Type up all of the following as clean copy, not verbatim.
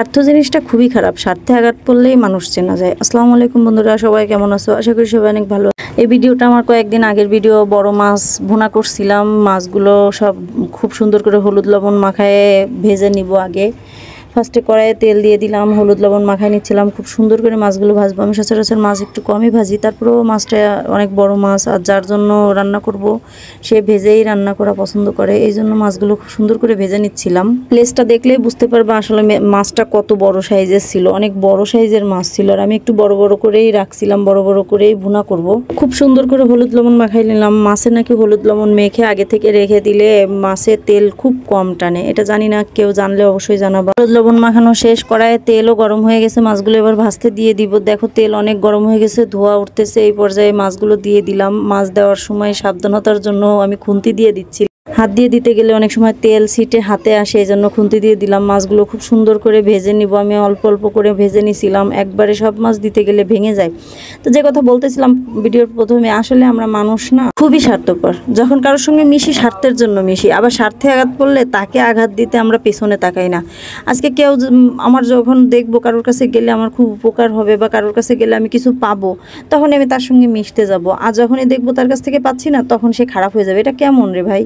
স্বার্থ জিনিসটা খুবই খারাপ। স্বার্থে আঘাত পড়লেই মানুষ চেনা যায়। আসসালামু আলাইকুম বন্ধুরা, সবাই কেমন আছো? আশা করি সবাই অনেক ভালো। এই ভিডিওটা আমার কয়েকদিন আগের ভিডিও। বড় মাছ ভুনা করছিলাম। মাছগুলো সব খুব সুন্দর করে হলুদ লবণ মাখায় ভেজে নিব। আগে ফার্স্টে কড়াইয়ে তেল দিয়ে দিলাম, হলুদ লবণ মাখায় নিচ্ছিলাম। খুব সুন্দর করে মাছগুলো ভাজবো। আমি সচরাচর মাছ একটু কমই ভাজি, তারপরেও মাছটা অনেক বড় মাছ, আর যার জন্য রান্না করব সে ভেজেই রান্না করা পছন্দ করে, এই জন্য মাছগুলো খুব সুন্দর করে ভেজে নিচ্ছিলাম। প্লেসটা দেখলেই বুঝতে পারবে আসলে মাছটা কত বড় সাইজের ছিল। অনেক বড় সাইজের মাছ ছিল, আর আমি একটু বড় বড় করেই রাখছিলাম, বড় বড় করেই ভুনা করব। খুব সুন্দর করে হলুদ লবণ মাখাই নিলাম। মাছে নাকি হলুদ লবণ মেখে আগে থেকে রেখে দিলে মাছের তেল খুব কম টানে, এটা জানি না, কেউ জানলে অবশ্যই জানাবা। লবণ মাখানো শেষ, কড়াইয়ে তেলও গরম হয়ে গেছে। মাছগুলো এবার ভাজতে দিয়ে দিব। দেখো তেল অনেক গরম হয়ে গেছে, ধোয়া উঠতেছে। এই পর্যায়ে মাছগুলো দিয়ে দিলাম। মাছ দেওয়ার সময় সাবধানতার জন্য আমি খুন্তি দিয়ে দিচ্ছি। হাত দিয়ে দিতে গেলে অনেক সময় তেল ছিটে হাতে আসে, এই জন্য খুন্তি দিয়ে দিলাম। মাছগুলো খুব সুন্দর করে ভেজে নিব। আমি অল্প অল্প করে ভেজে নিছিলাম, একবারে সব মাছ দিতে গেলে ভেঙে যায়। তো যে কথা বলতেছিলাম ভিডিওর প্রথমে, আসলে আমরা মানুষ না খুবই স্বার্থপর। যখন কারোর সঙ্গে মিশি স্বার্থের জন্য মিশি, আবার স্বার্থে আঘাত পড়লে তাকে আঘাত দিতে আমরা পেছনে তাকাই না। আজকে কেউ আমার যখন দেখবো কারোর কাছে গেলে আমার খুব উপকার হবে বা কারোর কাছে গেলে আমি কিছু পাবো, তখন আমি তার সঙ্গে মিশতে যাব। আর যখনই দেখবো তার কাছ থেকে পাচ্ছি না, তখন সে খারাপ হয়ে যাবে। এটা কেমন রে ভাই?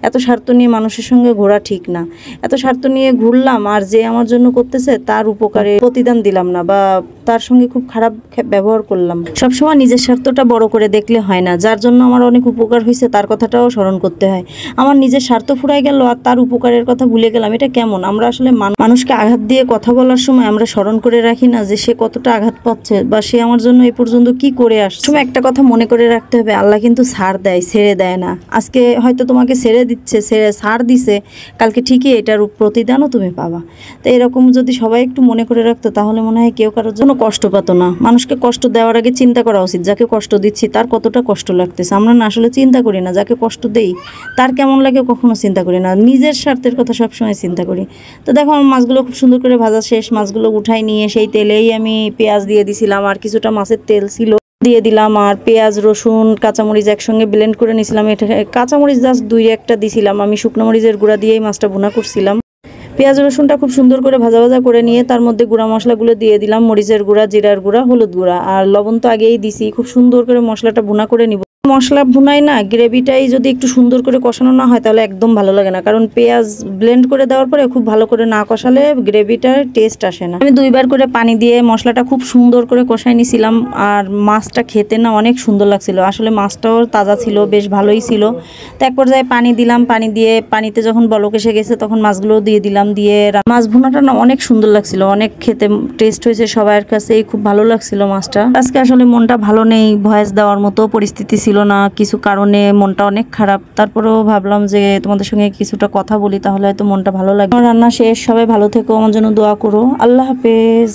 এত স্বার্থ নিয়ে মানুষের সঙ্গে ঘোরা ঠিক না। এত স্বার্থ নিয়ে ঘুরলাম, আর যে আমার জন্য করতেছে তার উপকারে প্রতিদান দিলাম না, বা তার সঙ্গে খুব খারাপ ব্যবহার করলাম। সবসময় নিজের স্বার্থটা বড় করে দেখলে হয় না। যার জন্য আমার অনেক উপকার হয়েছে তার কথাটাও স্মরণ করতে হয়। আমার নিজের স্বার্থ ফুরাই গেল আর তার উপকারের কথা ভুলে গেলাম, এটা কেমন? আমরা আসলে মানুষকে আঘাত দিয়ে কথা বলার সময় আমরা স্মরণ করে রাখি না যে সে কতটা আঘাত পাচ্ছে, বা সে আমার জন্য এই পর্যন্ত কি করে আসছে। সময় একটা কথা মনে করে রাখতে হবে, আল্লাহ কিন্তু ছাড় দেয়, ছেড়ে দেয় না। আজকে হয়তো তোমাকে ছেড়ে দিচ্ছে, ছাড় দিছে, কালকে ঠিকই এটার প্রতিদানও তুমি পাবা। তো এরকম যদি সবাই একটু মনে করে রাখতো, তাহলে মনে হয় কেউ কারোর জন্য কষ্ট পাতো না। মানুষকে কষ্ট দেওয়ার আগে চিন্তা করা উচিত, যাকে কষ্ট দিচ্ছি তার কতটা কষ্ট লাগতেছে। আমরা না আসলে চিন্তা করি না, যাকে কষ্ট দেই তার কেমন লাগে কখনো চিন্তা করি না। নিজের স্বার্থের কথা সবসময় চিন্তা করি। তো দেখো আমার মাছগুলো খুব সুন্দর করে ভাজা শেষ। মাছগুলো উঠাই নিয়ে সেই তেলেই আমি পেঁয়াজ দিয়ে দিছিলাম, আর কিছুটা মাছের তেল ছিল দিয়ে দিলাম, আর পেঁয়াজ রসুন কাঁচামরিচ একসঙ্গে ব্লেন্ড করে নিয়েছিলাম। এটা কাঁচামরিচ জাস্ট 2-1টা দিছিলাম। আমি শুকনো মরিচের গুঁড়া দিয়েই মাছটা ভুনা করছিলাম। পেঁয়াজ রসুনটা খুব সুন্দর করে ভাজা ভাজা করে নিয়ে তার মধ্যে গুঁড়া মশলাগুলো দিয়ে দিলাম, মরিচের গুঁড়া, জিরার গুঁড়া, হলুদ গুঁড়া, আর লবণ তো আগেই দিছি। খুব সুন্দর করে মশলাটা ভুনা করে নিব। মশলা ভুনাই না, গ্রেভিটাই যদি একটু সুন্দর করে কষানো না হয় তাহলে একদম ভালো লাগে না, কারণ পেঁয়াজ ব্লেন্ড করে দেওয়ার পরে খুব ভালো করে না কষালে গ্রেভিটার টেস্ট আসে না। আমি 2বার করে পানি দিয়ে মশলাটা খুব সুন্দর করে কষাই নিছিলাম, আর মাছটা খেতে না অনেক সুন্দর লাগছিল। আসলে মাছটাও তাজা ছিল, বেশ ভালোই ছিল। তো এক পর্যায়ে পানি দিলাম, পানি দিয়ে পানিতে যখন বলক এসে গেছে তখন মাছগুলোও দিয়ে দিলাম। দিয়ে মাছ ভুনাটা না অনেক সুন্দর লাগছিল, অনেক খেতে টেস্ট হয়েছে, সবার কাছেই খুব ভালো লাগছিল মাছটা। আজকে আসলে মনটা ভালো নেই, ভয়েস দেওয়ার মতো পরিস্থিতি ছিল না, কিছু কারণে মনটা অনেক খারাপ। তারপরেও ভাবলাম যে তোমাদের সঙ্গে কিছুটা কথা বলি, তাহলে হয়তো মনটা ভালো লাগবে। রান্না শেষ, সবাই ভালো থেকো, আমার জন্য দোয়া করো। আল্লাহ হাফেজ।